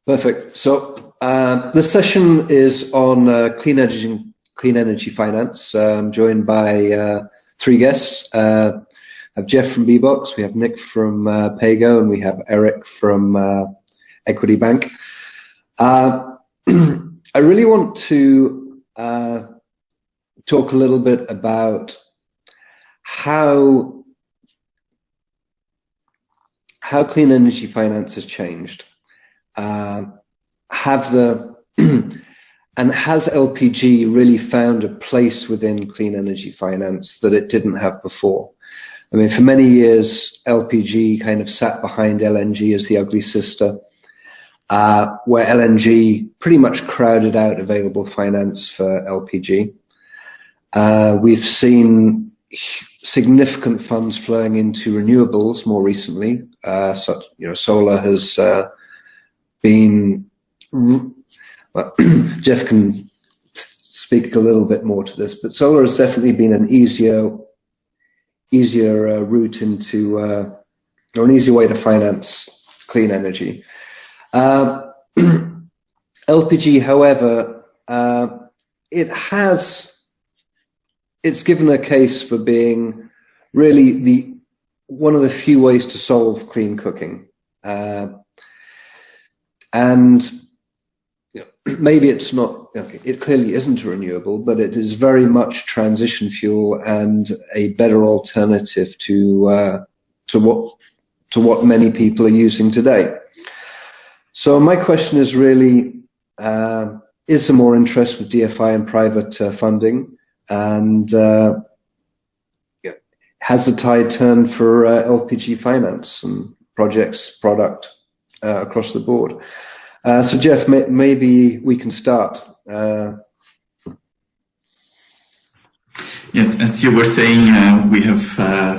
Perfect. So the session is on clean energy finance. I'm joined by three guests. I have Jeff from BBOXX, we have Nick from Paygo, and we have Eric from Equity Bank. I really want to talk a little bit about how clean energy finance has changed. Has LPG really found a place within clean energy finance that it didn't have before? I mean, for many years, LPG kind of sat behind LNG as the ugly sister, where LNG pretty much crowded out available finance for LPG. We've seen significant funds flowing into renewables more recently. Solar has been, well, Jeff can speak a little bit more to this, but solar has definitely been an easier route into, or an easier way to finance clean energy. LPG, however, it's given a case for being really one of the few ways to solve clean cooking. And maybe it's not, it clearly isn't a renewable, but it is very much transition fuel and a better alternative to what many people are using today. So my question is really, is there more interest with DFI and private funding? And has the tide turned for LPG finance and product across the board? So Jeff, maybe we can start. Yes, as you were saying, we have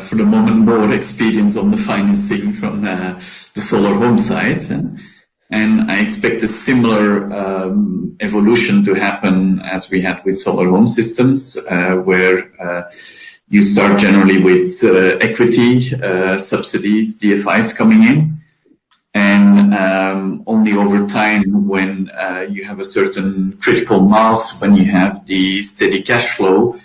for the moment more experience on the financing from the solar home side. And I expect a similar evolution to happen as we had with solar home systems, where you start generally with equity, subsidies, DFIs coming in. And only over time, when you have a certain critical mass, when you have the steady cash flow,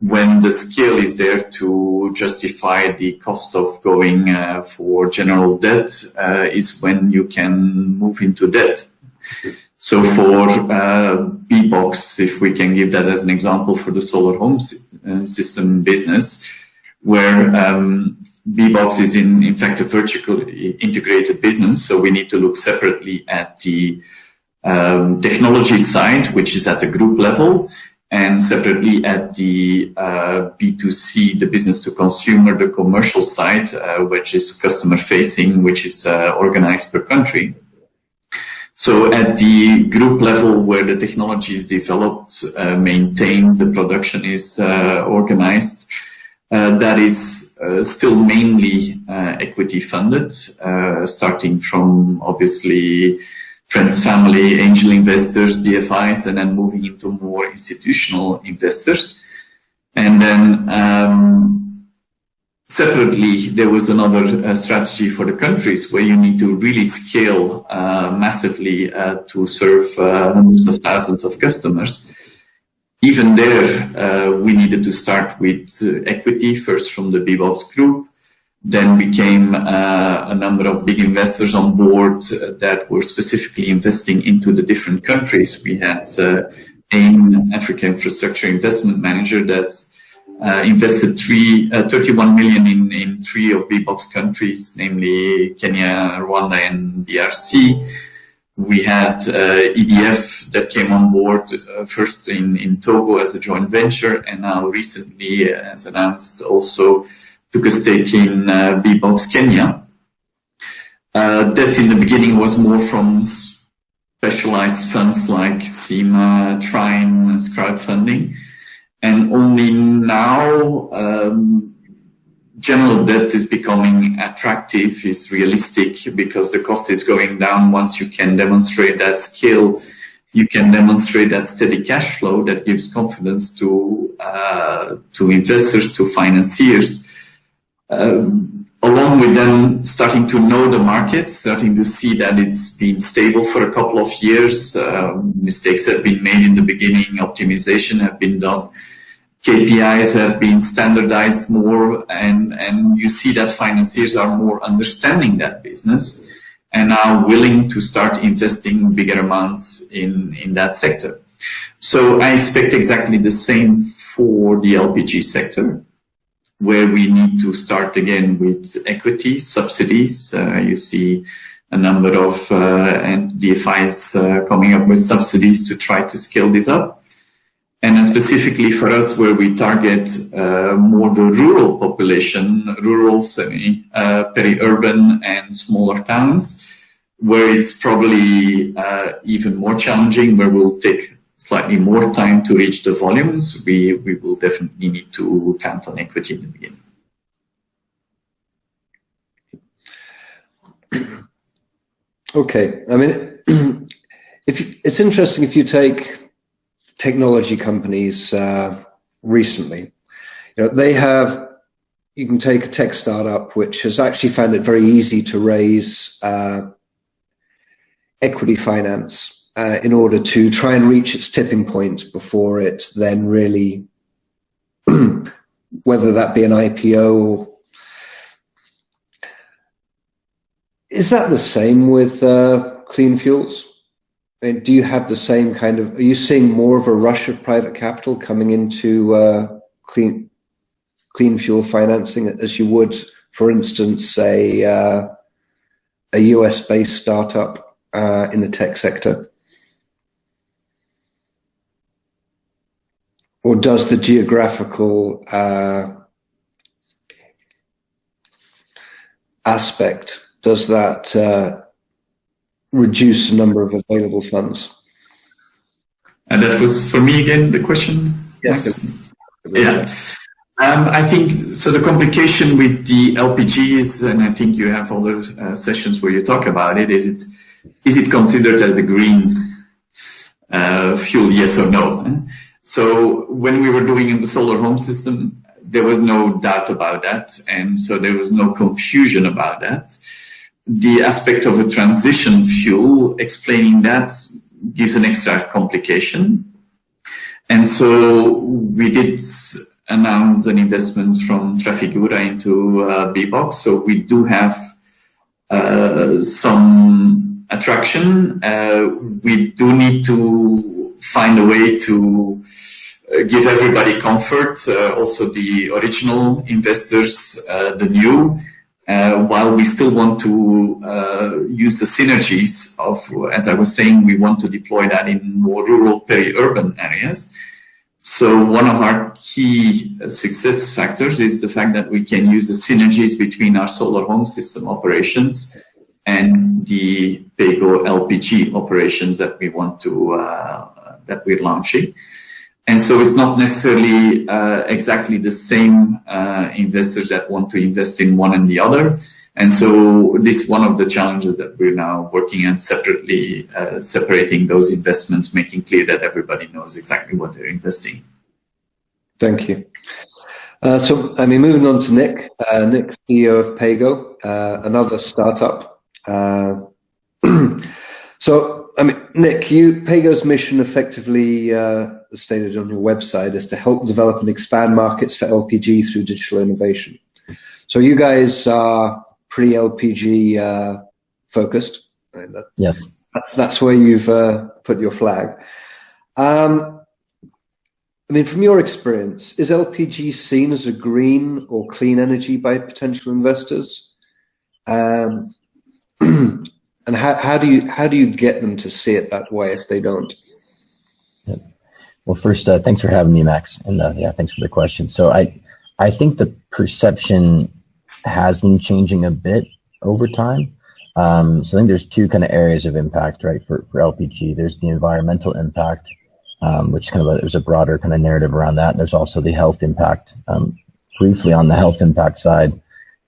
when the scale is there to justify the cost of going for general debt, is when you can move into debt. So for BBOXX, if we can give that as an example for the solar home system business, where BBOXX is in fact a vertically integrated business, so we need to look separately at the technology side, which is at the group level, and separately at the B2C, the business to consumer, the commercial side, which is customer facing, which is organized per country. So at the group level, where the technology is developed, maintained, the production is organized, that is still mainly equity funded, starting from obviously friends, family, angel investors, DFIs, and then moving into more institutional investors. And then separately, there was another strategy for the countries where you need to really scale massively to serve hundreds of thousands of customers. Even there, we needed to start with equity, first from the BBOXX group. Then became a number of big investors on board that were specifically investing into the different countries. We had AIM, Africa Infrastructure Investment Manager, that invested 31 million in three of BBOXX countries, namely Kenya, Rwanda, and DRC. We had EDF that came on board first in Togo as a joint venture, and now recently, as announced, also took a stake in BBOXX Kenya. That in the beginning was more from specialized funds like SEMA, Trine, as crowdfunding. And only now general debt is becoming attractive, is realistic, because the cost is going down. Once you can demonstrate that scale, you can demonstrate that steady cash flow that gives confidence to investors, to financiers. along with them starting to know the market, starting to see that it's been stable for a couple of years. Mistakes have been made in the beginning, optimization have been done, KPIs have been standardized more, and you see that financiers are more understanding that business and are willing to start investing bigger amounts in that sector. So I expect exactly the same for the LPG sector, where we need to start again with equity, subsidies. You see a number of DFIs coming up with subsidies to try to scale this up. And specifically for us, where we target more the rural population, rural, peri-urban and smaller towns, where it's probably even more challenging, where we'll take slightly more time to reach the volumes, we will definitely need to count on equity in the beginning. Okay, I mean, it's interesting if you take technology companies recently, you can take a tech startup which has actually found it very easy to raise equity finance in order to try and reach its tipping point before it then really, whether that be an IPO. Is that the same with clean fuels? I mean, do you have the same kind of, are you seeing more of a rush of private capital coming into clean fuel financing as you would, for instance, a US-based startup in the tech sector? Or does the geographical aspect, does that reduce the number of available funds? And that was for me again, the question? Yes. Yeah. I think, so the complication with the LPGs, and I think you have other sessions where you talk about it, is it considered as a green fuel, yes or no? So when we were doing in the solar home system, there was no doubt about that, and so there was no confusion about that. The aspect of a transition fuel, explaining that gives an extra complication. And so we did announce an investment from Trafigura into BBOXX. So we do have some attraction. We do need to find a way to give everybody comfort, also the original investors, the new, while we still want to use the synergies of, as I was saying, we want to deploy that in more rural peri-urban areas. So one of our key success factors is the fact that we can use the synergies between our solar home system operations and the Paygo LPG operations that we want to, that we're launching. And so it's not necessarily exactly the same investors that want to invest in one and the other. And so this is one of the challenges that we're now working on separately, separating those investments, making clear that everybody knows exactly what they're investing. Thank you. So, I mean, moving on to Nick, Nick, CEO of Paygo, another startup. So, I mean, Nick, Paygo's mission effectively, stated on your website, is to help develop and expand markets for LPG through digital innovation. So you guys are pretty LPG focused. Right? Yes. That's where you've put your flag. I mean, from your experience, is LPG seen as a green or clean energy by potential investors? And how do you get them to see it that way if they don't? Yeah. Well, first, thanks for having me, Max, and yeah, thanks for the question. So I think the perception has been changing a bit over time. So I think there's two kind of areas of impact, right, for LPG. There's the environmental impact, which kind of there's a broader kind of narrative around that. And there's also the health impact. Briefly on the health impact side,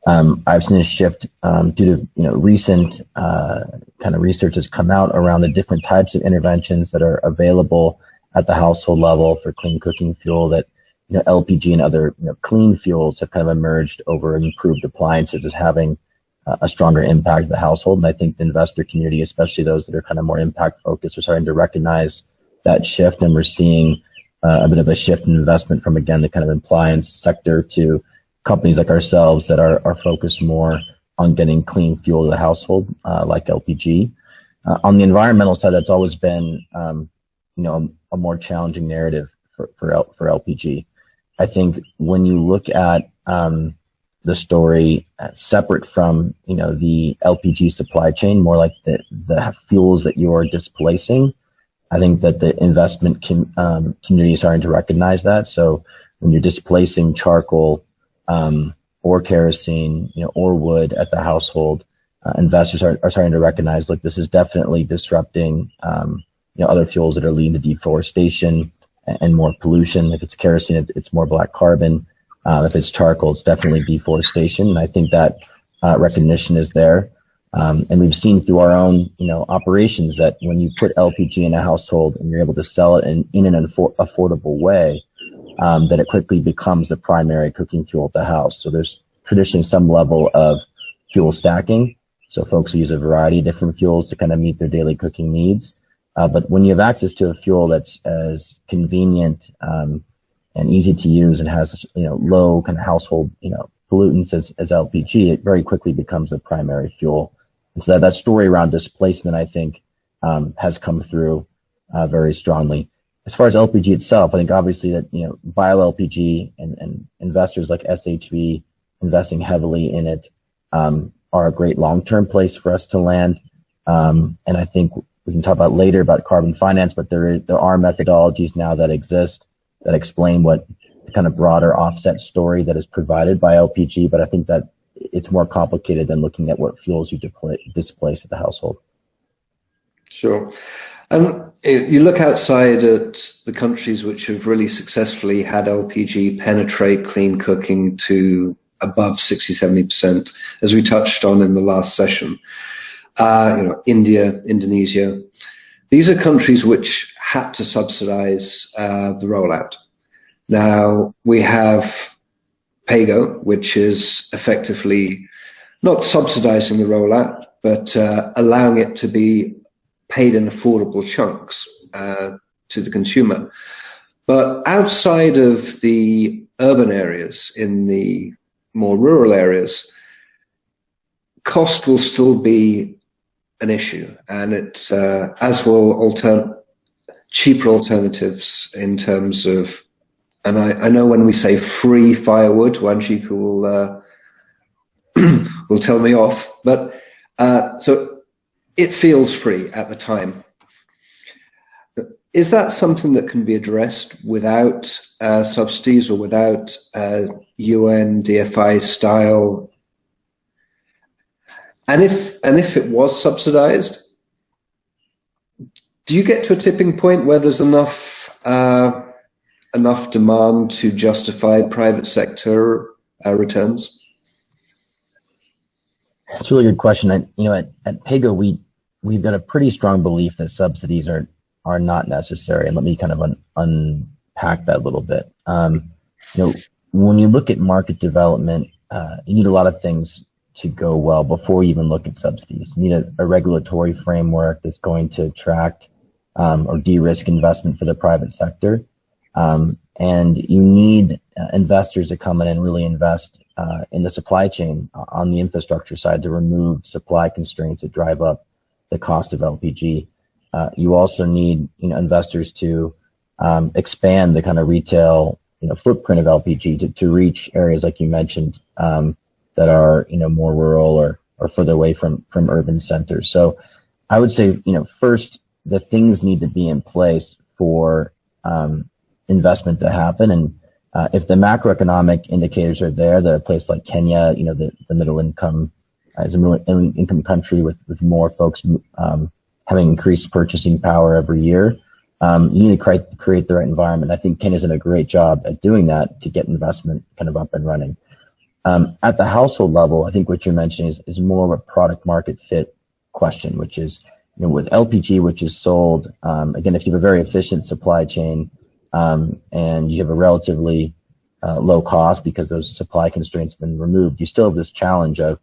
I've seen a shift due to recent kind of research has come out around the different types of interventions that are available at the household level for clean cooking fuel that LPG and other clean fuels have kind of emerged over improved appliances as having a stronger impact to the household. And I think the investor community, especially those that are kind of more impact focused, are starting to recognize that shift. And we're seeing a bit of a shift in investment from, again, the kind of appliance sector to companies like ourselves that are focused more on getting clean fuel to the household, like LPG. On the environmental side, that's always been, a more challenging narrative for LPG. I think when you look at the story separate from the LPG supply chain, more like the fuels that you are displacing, I think that the investment community is starting to recognize that. So when you're displacing charcoal or kerosene, or wood at the household, investors are starting to recognize, like, this is definitely disrupting other fuels that are leading to deforestation and more pollution. If it's kerosene, it's more black carbon. If it's charcoal, it's definitely deforestation. And I think that recognition is there. And we've seen through our own, operations that when you put LPG in a household and you're able to sell it in an affordable way, that it quickly becomes the primary cooking fuel at the house. So there's traditionally some level of fuel stacking. So folks use a variety of different fuels to kind of meet their daily cooking needs. But when you have access to a fuel that's as convenient and easy to use and has low kind of household pollutants as LPG, it very quickly becomes a primary fuel. And so that story around displacement, I think, has come through very strongly. As far as LPG itself, I think obviously that bio-LPG and investors like SHV investing heavily in it are a great long-term place for us to land. And I think we can talk about later about carbon finance, but there are methodologies now that exist that explain what the kind of broader offset story that is provided by LPG. But I think that it's more complicated than looking at what fuels you displace at the household. Sure. And you look outside at the countries which have really successfully had LPG penetrate clean cooking to above 60-70%, as we touched on in the last session. India, Indonesia. These are countries which had to subsidize the rollout. Now we have Paygo, which is effectively not subsidizing the rollout, but allowing it to be paid in affordable chunks to the consumer. But outside of the urban areas, in the more rural areas, cost will still be an issue, and it's as will cheaper alternatives in terms of. And I know when we say free firewood, Wanjika will tell me off, but so it feels free at the time. Is that something that can be addressed without subsidies or without UN DFI style? And if it was subsidized, do you get to a tipping point where there's enough demand to justify private sector returns? That's a really good question. At Paygo, we've got a pretty strong belief that subsidies are not necessary, and let me kind of unpack that a little bit. When you look at market development, you need a lot of things to go well before you even look at subsidies. You need a regulatory framework that's going to attract or de-risk investment for the private sector. And you need investors to come in and really invest in the supply chain on the infrastructure side to remove supply constraints that drive up the cost of LPG. You also need investors to expand the kind of retail footprint of LPG to reach areas like you mentioned that are more rural or further away from urban centers. So I would say first the things need to be in place for investment to happen. And if the macroeconomic indicators are there, that a place like Kenya, the middle income as a middle income country with more folks having increased purchasing power every year, you need to create the right environment. I think Kenya's done a great job at doing that to get investment kind of up and running. At the household level, I think what you're mentioning is more of a product market fit question, which is, with LPG, which is sold, again, if you have a very efficient supply chain, and you have a relatively, low cost because those supply constraints have been removed, you still have this challenge of,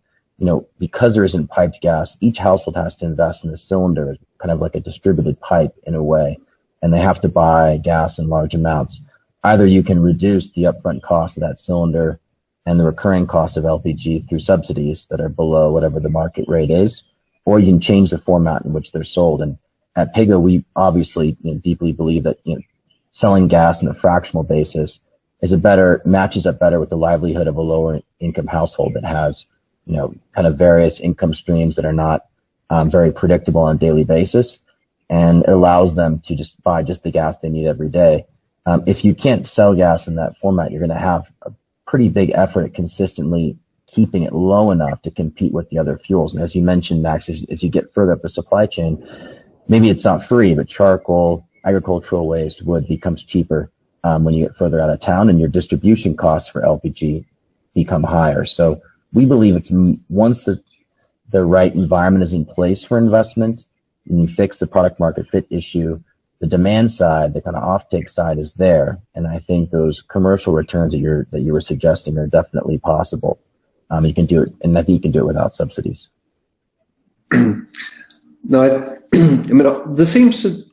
because there isn't piped gas, each household has to invest in a cylinder, kind of like a distributed pipe in a way, and they have to buy gas in large amounts. Either you can reduce the upfront cost of that cylinder and the recurring cost of LPG through subsidies that are below whatever the market rate is, or you can change the format in which they're sold. And at Paygo, we obviously deeply believe that selling gas on a fractional basis matches up better with the livelihood of a lower income household that has kind of various income streams that are not very predictable on a daily basis, and it allows them to just buy just the gas they need every day. If you can't sell gas in that format, you're going to have a pretty big effort at consistently keeping it low enough to compete with the other fuels. And as you mentioned, Max, as you get further up the supply chain, maybe it's not free, but charcoal, agricultural waste, wood becomes cheaper when you get further out of town, and your distribution costs for LPG become higher. So we believe it's once the right environment is in place for investment, and you fix the product market fit issue, the demand side, the kind of offtake side is there, and I think those commercial returns that you were suggesting are definitely possible. You can do it, and I think you can do it without subsidies. No, I mean, there seems to,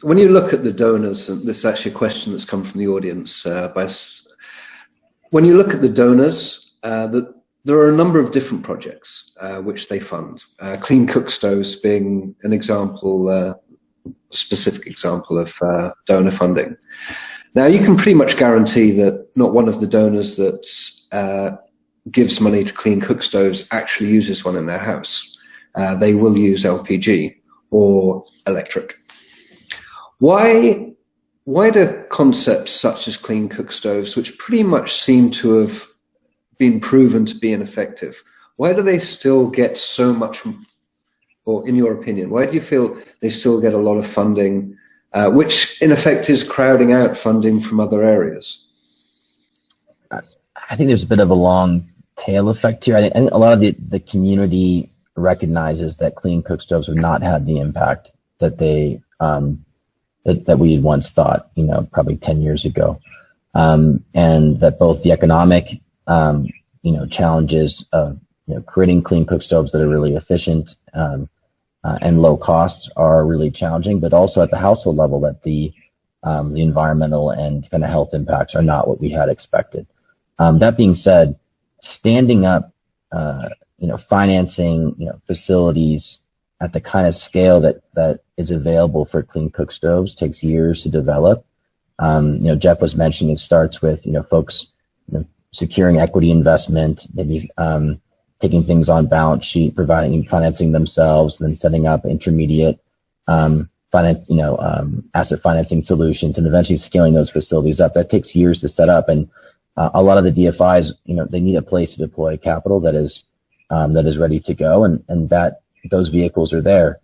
when you look at the donors, and this is actually a question that's come from the audience, when you look at the donors, there are a number of different projects which they fund. Clean cook stoves being an example, specific example of donor funding. Now, you can pretty much guarantee that not one of the donors that gives money to clean cook stoves actually uses one in their house. They will use LPG or electric. Why do concepts such as clean cook stoves, which pretty much seem to have been proven to be ineffective, why do they still get so much, or in your opinion, why do you feel they still get a lot of funding, which in effect is crowding out funding from other areas? I think there's a bit of a long tail effect here. I think a lot of the community recognizes that clean cook stoves have not had the impact that they that we had once thought, probably 10 years ago, and that both the economic challenges of creating clean cook stoves that are really efficient and low costs are really challenging, but also at the household level that the environmental and kind of health impacts are not what we had expected. That being said, standing up financing facilities at the kind of scale that is available for clean cook stoves takes years to develop. Jeff was mentioning it starts with folks securing equity investment, maybe taking things on balance sheet, providing financing themselves, then setting up intermediate asset financing solutions, and eventually scaling those facilities up. That takes years to set up, and a lot of the DFIs, they need a place to deploy capital that is ready to go, and that those vehicles are there.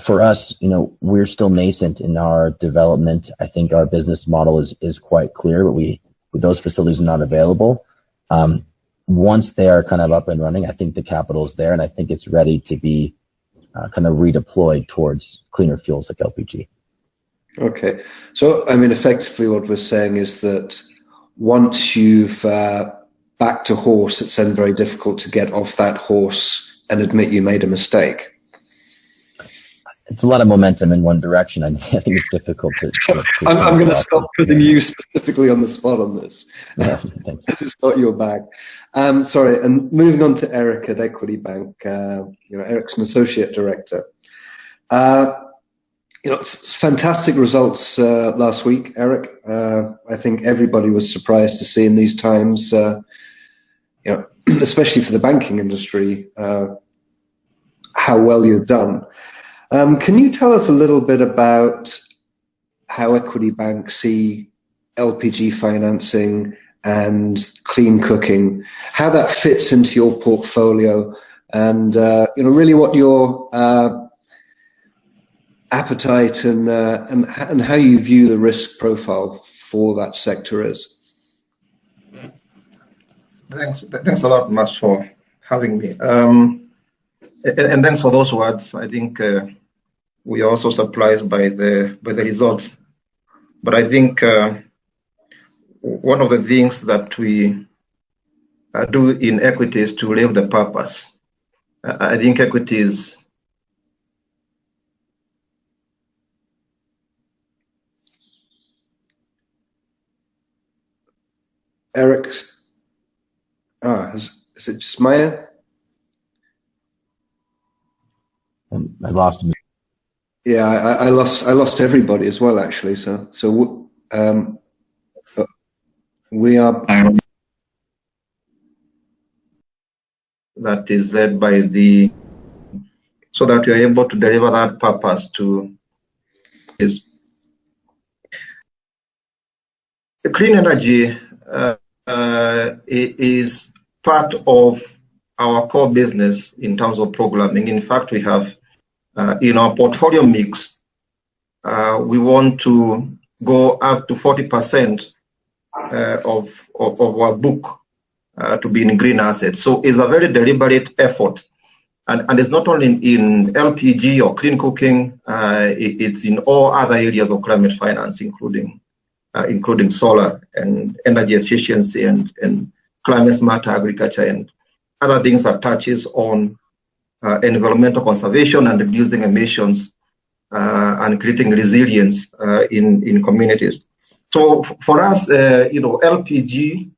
For us, we're still nascent in our development. I think our business model is quite clear, but those facilities are not available. Once they are kind of up and running, I think the capital is there, and I think it's ready to be kind of redeployed towards cleaner fuels like LPG. Okay. So, I mean, effectively what we're saying is that once you've backed a horse, it's then very difficult to get off that horse and admit you made a mistake. It's a lot of momentum in one direction. I think it's difficult to I'm going to stop putting you specifically on the spot on this. Yeah, thanks. This is not your bag. Sorry, and moving on to Eric at Equity Bank. Eric's an associate director. Fantastic results last week, Eric. I think everybody was surprised to see in these times, especially for the banking industry, how well you've done. Can you tell us a little bit about how Equity Bank see LPG financing and clean cooking, how that fits into your portfolio, and really what your appetite and how you view the risk profile for that sector is? Thanks a lot, Mas, for having me. And thanks for those words. I think we are also surprised by the results. But I think one of the things that we do in equity is to live the purpose. I think equity is Eric's. Is it just Maya? I lost him. Yeah, I lost everybody as well, actually. So we are. That is led by so that we are able to deliver that purpose to is clean energy is part of our core business in terms of programming. In fact, we have in our portfolio mix, we want to go up to 40% of our book to be in green assets. So it's a very deliberate effort. And it's not only in LPG or clean cooking, it's in all other areas of climate finance, including solar and energy efficiency and climate smart agriculture and other things that touches on environmental conservation and reducing emissions and creating resilience in communities. So for us, LPG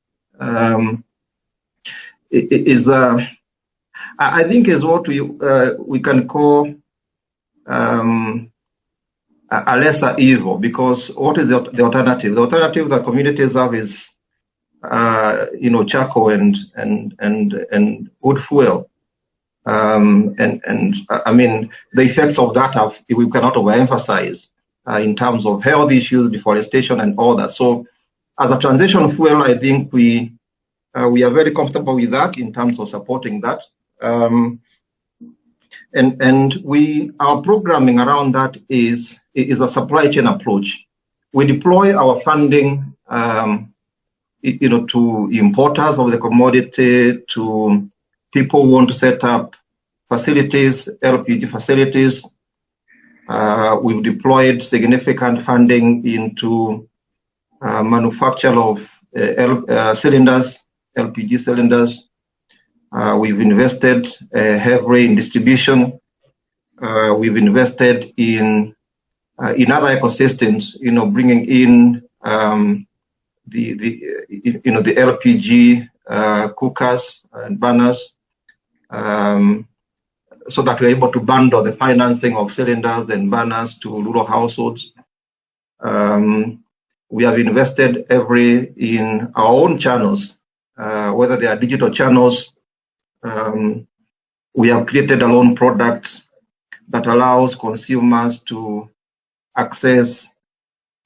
is I think is what we can call a lesser evil, because what is the alternative? The alternative that communities have is charcoal and wood fuel. And I mean, the effects of that we cannot overemphasize in terms of health issues, deforestation, and all that. So, as a transition fuel, I think we are very comfortable with that in terms of supporting that. And our programming around that is a supply chain approach. We deploy our funding, to importers of the commodity, to people who want to set up facilities, LPG facilities. We've deployed significant funding into manufacture of cylinders, LPG cylinders. We've invested heavily in distribution. We've invested in other ecosystems, bringing in the LPG cookers and burners, so that we're able to bundle the financing of cylinders and burners to rural households. We have invested heavily in our own channels, whether they are digital channels. We have created a loan product that allows consumers to access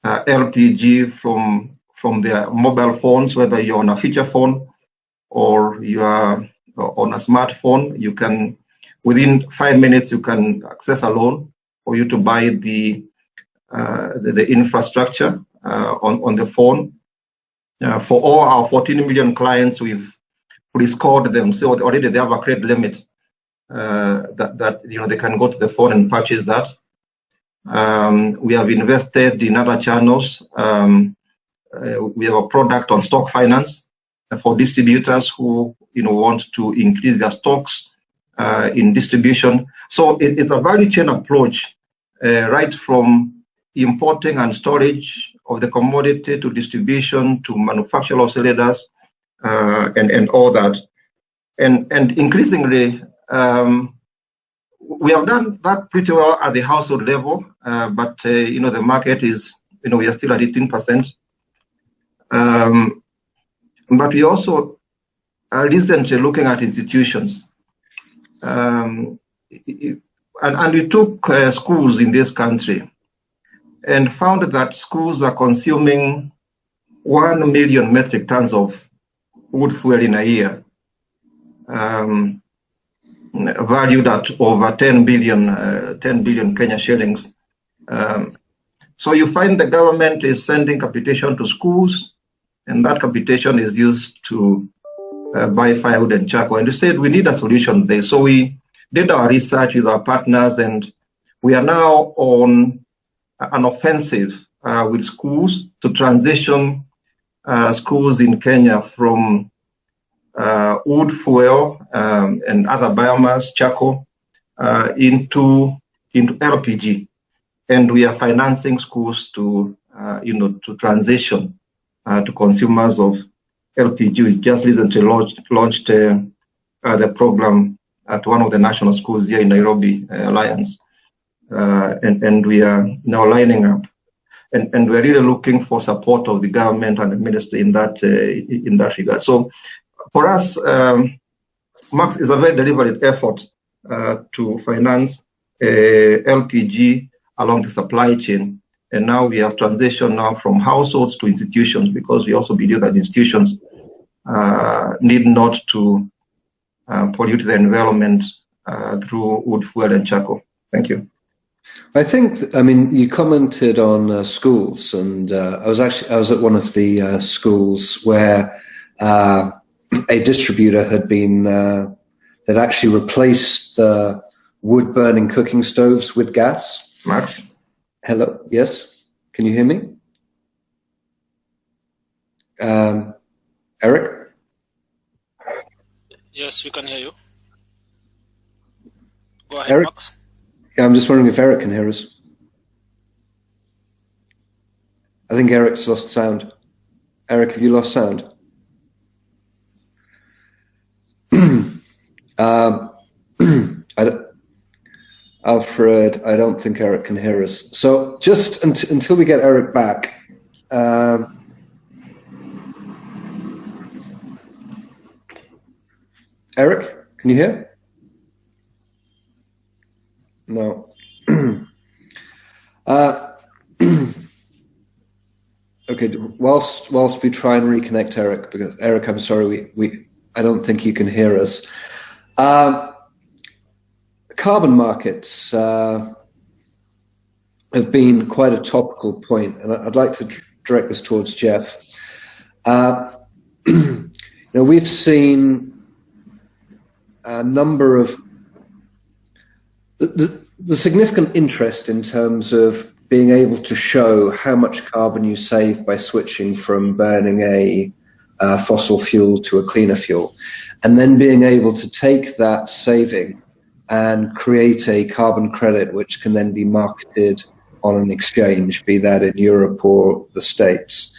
LPG from their mobile phones, whether you're on a feature phone or you are on a smartphone. You can, within 5 minutes, you can access a loan for you to buy the infrastructure on the phone. For all our 14 million clients, we've pre-scored them, so already they have a credit limit that they can go to the phone and purchase that. We have invested in other channels. We have a product on stock finance for distributors who want to increase their stocks in distribution. So it's a value chain approach, right from importing and storage of the commodity to distribution to manufacture of cylinders and all that. And increasingly, we have done that pretty well at the household level, but the market is, we are still at 18%. But we also are recently looking at institutions. And we took schools in this country and found that schools are consuming 1 million metric tons of wood fuel in a year, valued at over 10 billion Kenya shillings. So you find the government is sending capitation to schools, and that capitation is used to buy firewood and charcoal. And we said we need a solution there. So we did our research with our partners, and we are now on an offensive with schools to transition schools in Kenya from wood fuel and other biomass, charcoal, into LPG, and we are financing schools to to transition to consumers of LPG. We just recently launched the program at one of the national schools here in Nairobi, Alliance, and we are now lining up, and we're really looking for support of the government and the ministry in that regard. So for us, Max, is a very deliberate effort to finance LPG along the supply chain. And now we have transitioned now from households to institutions, because we also believe that institutions need not to pollute the environment through wood, fuel, and charcoal. Thank you. I mean, you commented on schools, and I was at one of the schools where a distributor had actually replaced the wood-burning cooking stoves with gas. Max? Hello? Yes? Can you hear me? Eric? Yes, we can hear you. Go ahead, Eric? Max. Yeah, I'm just wondering if Eric can hear us. I think Eric's lost sound. Eric, have you lost sound? Alfred, I don't think Eric can hear us. So just until we get Eric back, Eric, can you hear? No. Okay, whilst we try and reconnect Eric, because Eric, I'm sorry, I don't think you can hear us. Carbon markets have been quite a topical point, and I'd like to direct this towards Jeff. We've seen a number of the significant interest in terms of being able to show how much carbon you save by switching from burning a fossil fuel to a cleaner fuel, and then being able to take that saving and create a carbon credit which can then be marketed on an exchange, be that in Europe or the States.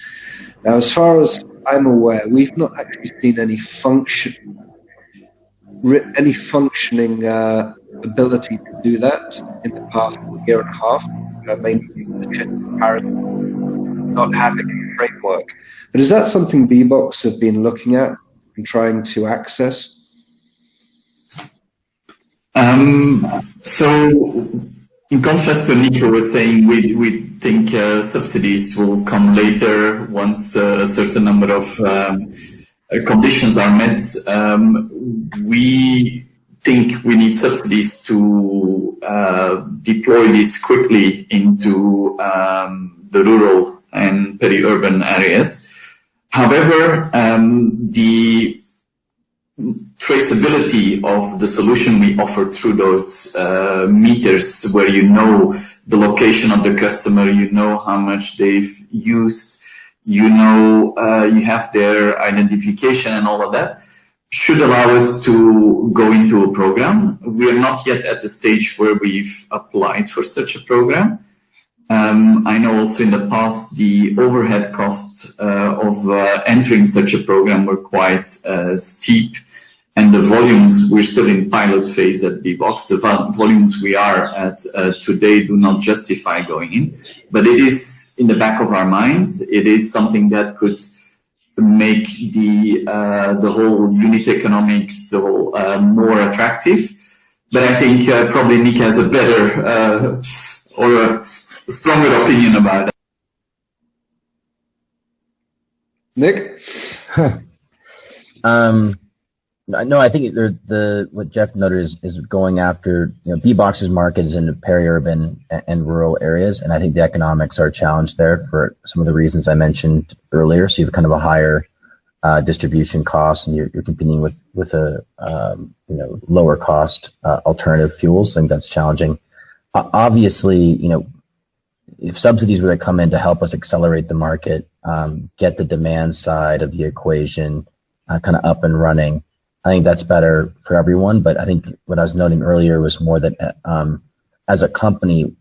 Now, as far as I'm aware, we've not actually seen any functioning ability to do that in the past year and a half, mainly not having a framework. But is that something BBOXX have been looking at and trying to access? So, in contrast to Nico was saying, we think subsidies will come later once a certain number of conditions are met. We think we need subsidies to deploy this quickly into the rural and peri-urban areas. However, the traceability of the solution we offer through those meters, where you know the location of the customer, you know how much they've used, you know you have their identification and all of that, should allow us to go into a program. We are not yet at the stage where we've applied for such a program. I know also in the past the overhead costs of entering such a program were quite steep, and the volumes, we're still in pilot phase at BBOXX. The volumes we are at today do not justify going in, but it is in the back of our minds. It is something that could make the whole unit economics more attractive. But I think probably Nick has a better or a stronger opinion about it. Nick? No, I think what Jeff noted is going after, BBOXX's market is in the peri-urban and rural areas, and I think the economics are challenged there for some of the reasons I mentioned earlier. So you have kind of a higher distribution cost, and you're competing with a lower cost alternative fuels. I think that's challenging. Obviously, if subsidies were to come in to help us accelerate the market, get the demand side of the equation kind of up and running, I think that's better for everyone. But I think what I was noting earlier was more that as a company,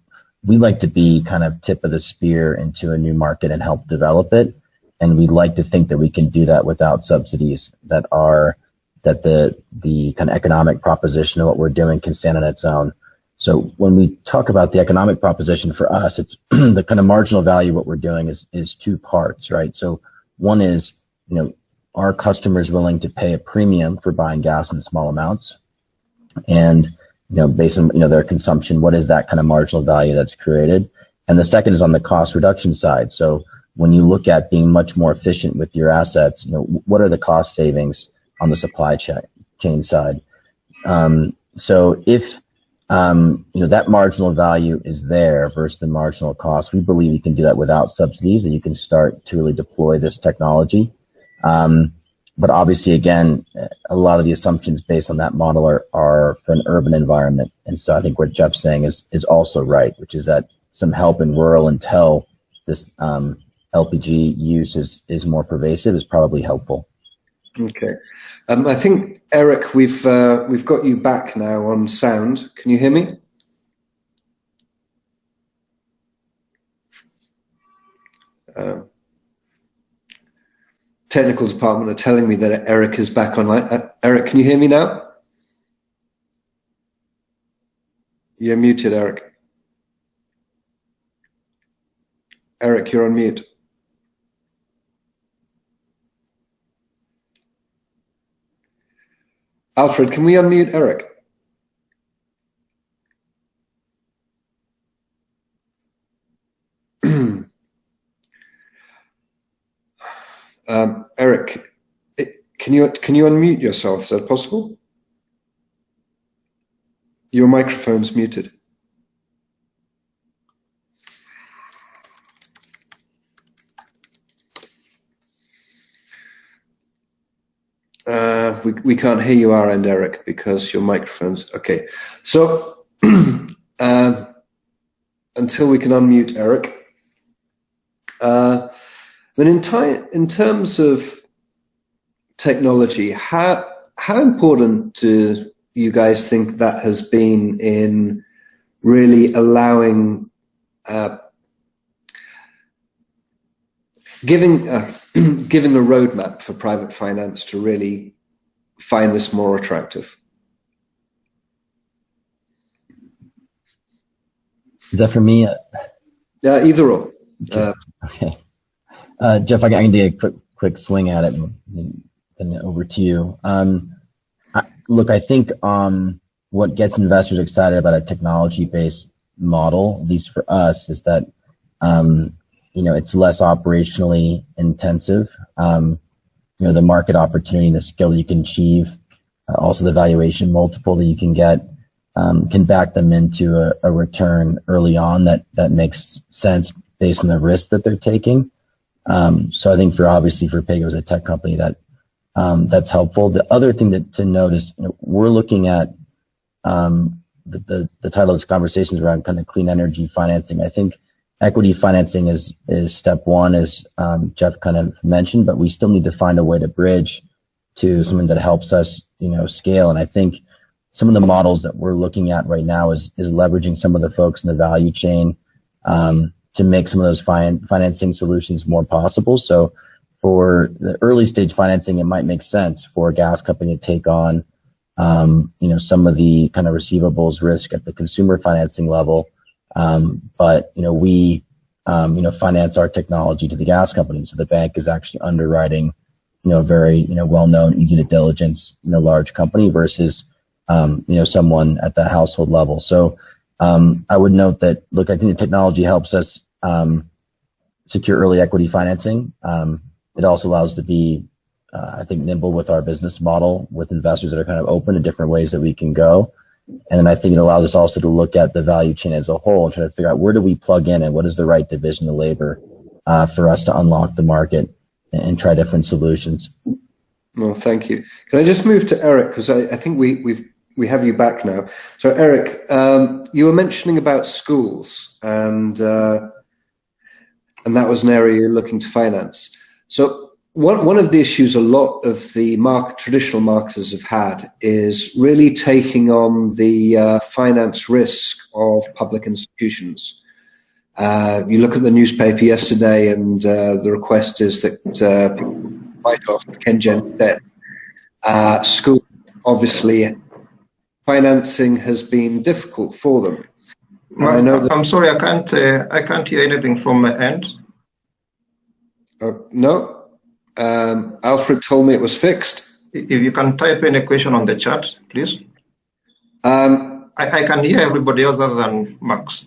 we like to be kind of tip of the spear into a new market and help develop it. And we'd like to think that we can do that without subsidies that the kind of economic proposition of what we're doing can stand on its own. So when we talk about the economic proposition for us, it's the kind of marginal value of what we're doing is two parts, right? So one is, are customers willing to pay a premium for buying gas in small amounts? And, based on, their consumption, what is that kind of marginal value that's created? And the second is on the cost reduction side. So when you look at being much more efficient with your assets, what are the cost savings on the supply chain side? So if that marginal value is there versus the marginal cost, we believe you can do that without subsidies, and you can start to really deploy this technology. But obviously, again, a lot of the assumptions based on that model are for an urban environment. And so I think what Jeff's saying is also right, which is that some help in rural until this LPG use is more pervasive is probably helpful. Okay. I think, Eric, we've got you back now on sound. Can you hear me? Technical department are telling me that Eric is back online. Eric, can you hear me now? You're muted, Eric. Eric, you're on mute. Alfred, can we unmute Eric? Eric, can you unmute yourself? Is that possible? Your microphone's muted. We can't hear you our end, Eric, because your microphone's okay. So until we can unmute Eric, but in terms of technology, how important do you guys think that has been in really allowing giving a roadmap for private finance to really find this more attractive? Is that for me? Either or. Okay. Jeff, I can do a quick swing at it and then over to you. Look, I think what gets investors excited about a technology-based model, at least for us, is that it's less operationally intensive. The market opportunity and the skill that you can achieve, also the valuation multiple that you can get, can back them into a return early on that makes sense based on the risk that they're taking. So I think for Paygo as a tech company, that's helpful. The other thing to note is we're looking at the title of this conversation is around kind of clean energy financing. I think equity financing is step one, as Jeff kind of mentioned, but we still need to find a way to bridge to something that helps us, scale. And I think some of the models that we're looking at right now is leveraging some of the folks in the value chain to make some of those financing solutions more possible. So for the early stage financing, it might make sense for a gas company to take on, some of the kind of receivables risk at the consumer financing level. But we, finance our technology to the gas company. So the bank is actually underwriting, a very, well-known, easy to diligence, large company versus, someone at the household level. So, I would note that, look, I think the technology helps us, secure early equity financing. It also allows us to be, I think, nimble with our business model with investors that are kind of open to different ways that we can go. And then I think it allows us also to look at the value chain as a whole and try to figure out where do we plug in and what is the right division of labor for us to unlock the market and try different solutions. Well, thank you. Can I just move to Eric, because I think we have you back now. So Eric, you were mentioning about schools and and that was an area you're looking to finance. So one of the issues a lot of the traditional marketers have had is really taking on the finance risk of public institutions. You look at the newspaper yesterday, and the request is that write off the Kengen debt. School, obviously, financing has been difficult for them. I know that, I'm sorry, I can't hear anything from my end. No, Alfred told me it was fixed. If you can type in a question on the chat, please. I can hear everybody else other than Max.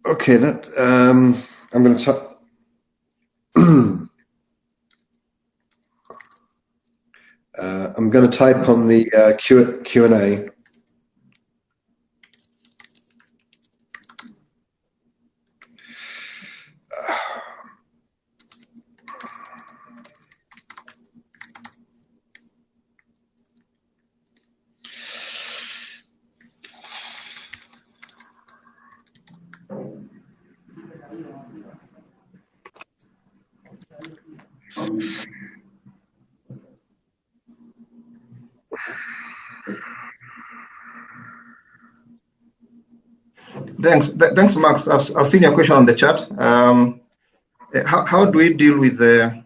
Okay, that I'm going to I'm going to type on the Q&A. Thanks, Max. I've seen your question on the chat. How do we deal with the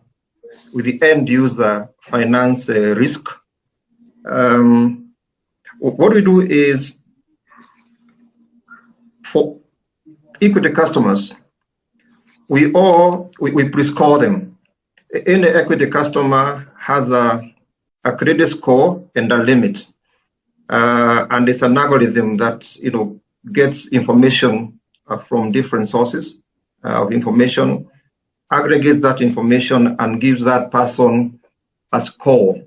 end user finance risk? What we do is, for equity customers, we pre-score them. Any equity customer has a credit score and a limit, and it's an algorithm that gets information from different sources of information, aggregates that information, and gives that person a score.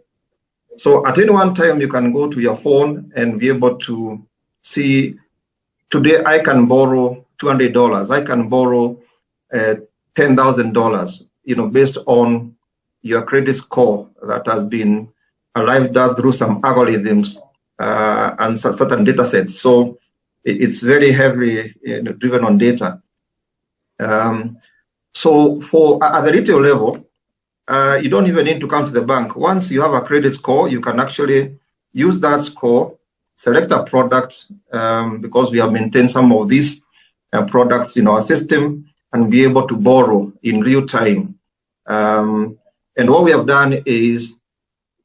So at any one time, you can go to your phone and be able to see, today I can borrow $200, I can borrow $10,000, based on your credit score that has been arrived at through some algorithms and certain data sets. So it's very heavily driven on data. So at the retail level, you don't even need to come to the bank. Once you have a credit score, you can actually use that score, select a product, because we have maintained some of these products in our system, and be able to borrow in real time. And what we have done is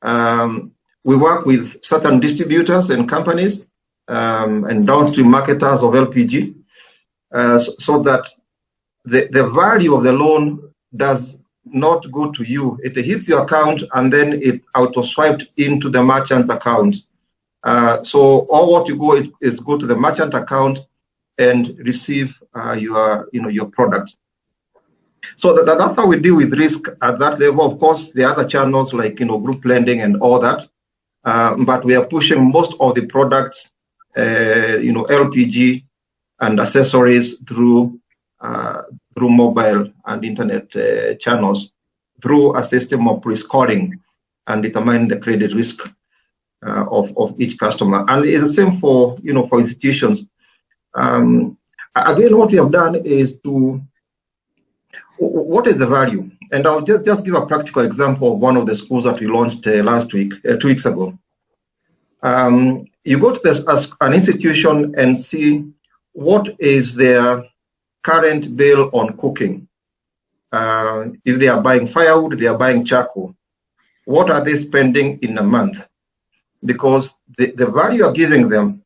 we work with certain distributors and companies and downstream marketers of LPG, so that the value of the loan does not go to you. It hits your account and then it auto-swiped into the merchant's account. So all what you go is go to the merchant account and receive your product. So that's how we deal with risk at that level. Of course, there are other channels like group lending and all that, but we are pushing most of the products, LPG and accessories through mobile and internet channels, through a system of pre-scoring and determining the credit risk of each customer. And it's the same for for institutions. Again, what we have done is what is the value? And I'll just give a practical example of one of the schools that we launched last week, 2 weeks ago. You go to an institution and see what is their current bill on cooking. If they are buying firewood, they are buying charcoal. What are they spending in a month? Because the value you're giving them,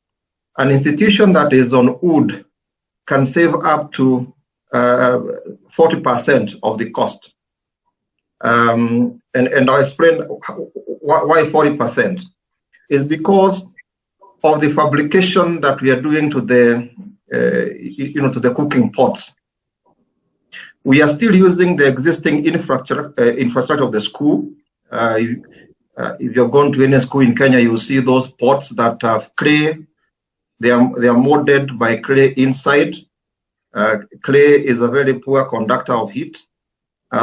an institution that is on wood can save up to 40% of the cost. And I'll explain why 40%. Is because of the fabrication that we are doing to the to the cooking pots. We are still using the existing infrastructure of the school. If you've gone to any school in Kenya, you'll see those pots that have clay. They are molded by clay inside. Clay is a very poor conductor of heat,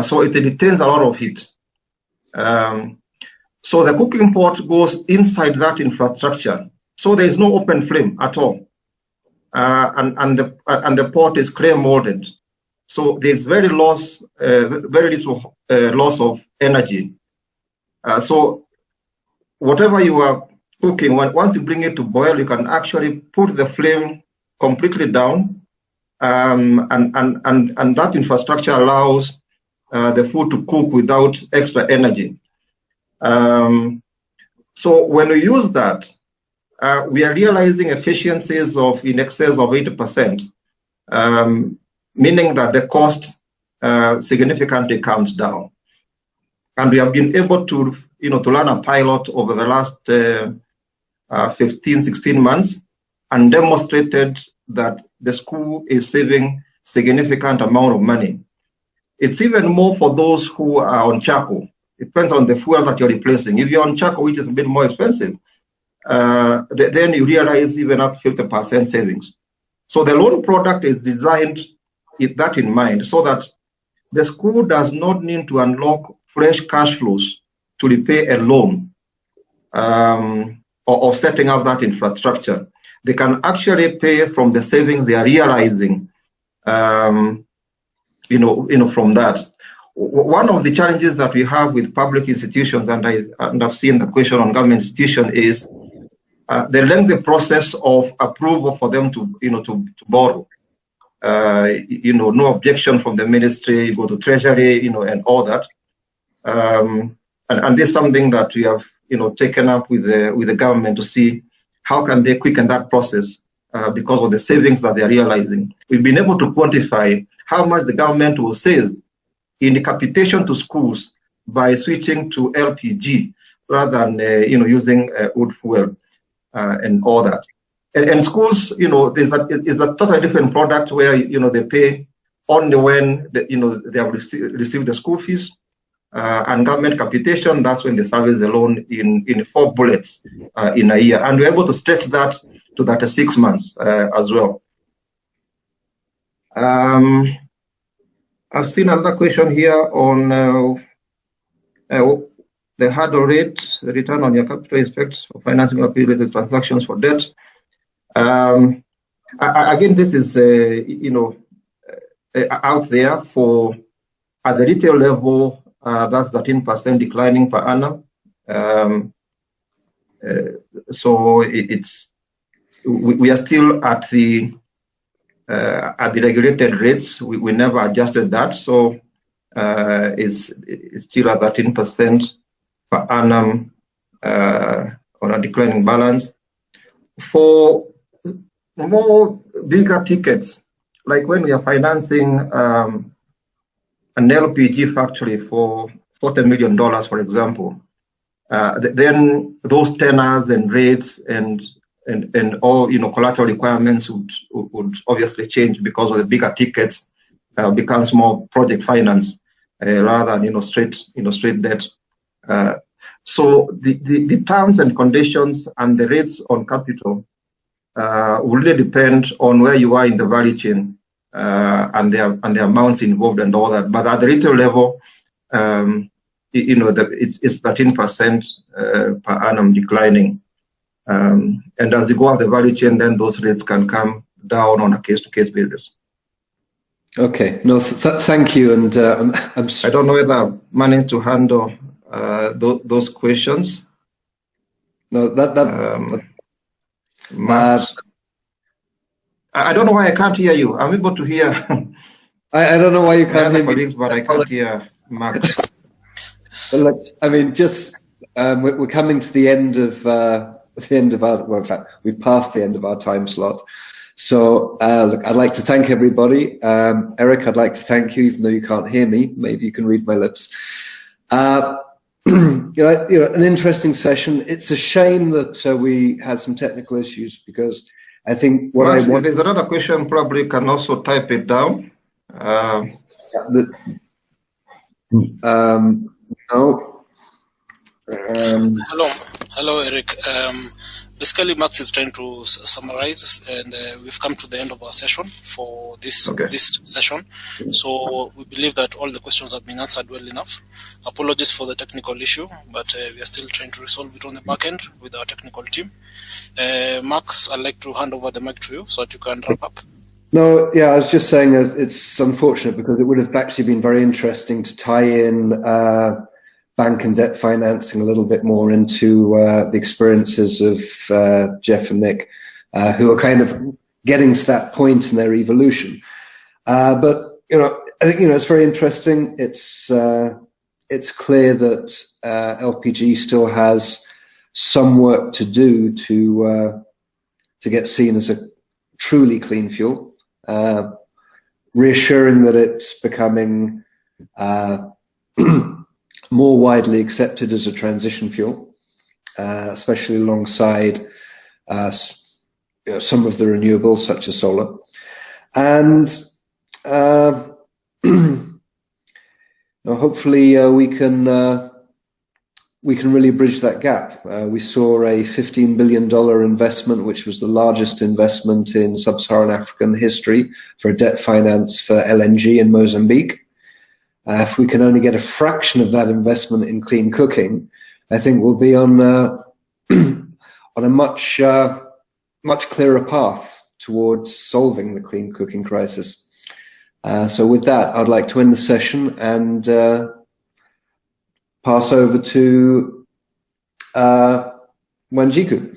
so it retains a lot of heat. So the cooking pot goes inside that infrastructure. So there is no open flame at all, and the pot is clay molded. So there's very little loss of energy. So whatever you are cooking, once you bring it to boil, you can actually put the flame completely down, and that infrastructure allows the food to cook without extra energy. So when we use that, we are realizing efficiencies of in excess of 80%, meaning that the cost significantly comes down. And we have been able to, to run a pilot over the last 15, 16 months and demonstrated that the school is saving significant amount of money. It's even more for those who are on charcoal. It depends on the fuel that you're replacing. If you're on charcoal, which is a bit more expensive, then you realize even up to 50% savings. So the loan product is designed with that in mind, so that the school does not need to unlock fresh cash flows to repay a loan or setting up that infrastructure. They can actually pay from the savings they are realizing, from that. One of the challenges that we have with public institutions, and I've seen the question on government institution, is the lengthy process of approval for them to borrow. No objection from the ministry, you go to treasury, and all that. And this is something that we have, taken up with the government to see how can they quicken that process because of the savings that they are realizing. We've been able to quantify how much the government will save in the capitation to schools by switching to LPG rather than, using wood fuel and all that. And schools, is a totally different product where, they pay only when, they have received the school fees. And government capitation, that's when they service the loan in 4 bullets in a year. And we're able to stretch that to 36 months as well. I've seen another question here on the hurdle rate, the return on your capital effects for financing appeal transactions for debt. Again, this is, out there for at the retail level, that's 13% declining per annum. So we are still at the regulated rates. We never adjusted that, so it's still at 13% per annum on a declining balance. For more bigger tickets, like when we are financing an LPG factory for $40 million, for example, then those tenors and rates and all collateral requirements would obviously change because of the bigger tickets becomes more project finance rather than straight debt. So the terms and conditions and the rates on capital will really depend on where you are in the value chain and the amounts involved and all that. But at the retail level, it's 13% per annum declining. And as you go up the value chain, then those rates can come down on a case-to-case basis. Okay. No, thank you. And I don't know whether I'm managing to handle those questions. No, I don't know why I can't hear you. I'm able to hear. I don't know why you can't hear me, but I can't hear Max. Well, look, I mean, just we're coming to the end of our. Well, in fact, we've passed the end of our time slot. So, look, I'd like to thank everybody. Eric, I'd like to thank you, even though you can't hear me. Maybe you can read my lips. An interesting session. It's a shame that we had some technical issues because I think what Max, if there's another question, probably you can also type it down. No. Hello, Eric. Basically, Max is trying to summarize, and we've come to the end of our session for this session. So we believe that all the questions have been answered well enough. Apologies for the technical issue, but we are still trying to resolve it on the back end with our technical team. Max, I'd like to hand over the mic to you so that you can wrap up. No, yeah, I was just saying it's unfortunate because it would have actually been very interesting to tie in bank and debt financing a little bit more into the experiences of Jeff and Nick, who are kind of getting to that point in their evolution. But I think it's very interesting. It's clear that LPG still has some work to do to get seen as a truly clean fuel. Reassuring that it's becoming more widely accepted as a transition fuel, especially alongside some of the renewables such as solar. And hopefully we can really bridge that gap. We saw a $15 billion investment, which was the largest investment in sub-Saharan African history for a debt finance for LNG in Mozambique. If we can only get a fraction of that investment in clean cooking, I think we'll be on a much clearer path towards solving the clean cooking crisis. So with that, I'd like to end the session and pass over to Wanjiku.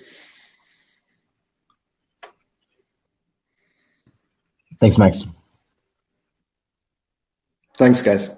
Thanks, Max. Thanks, guys.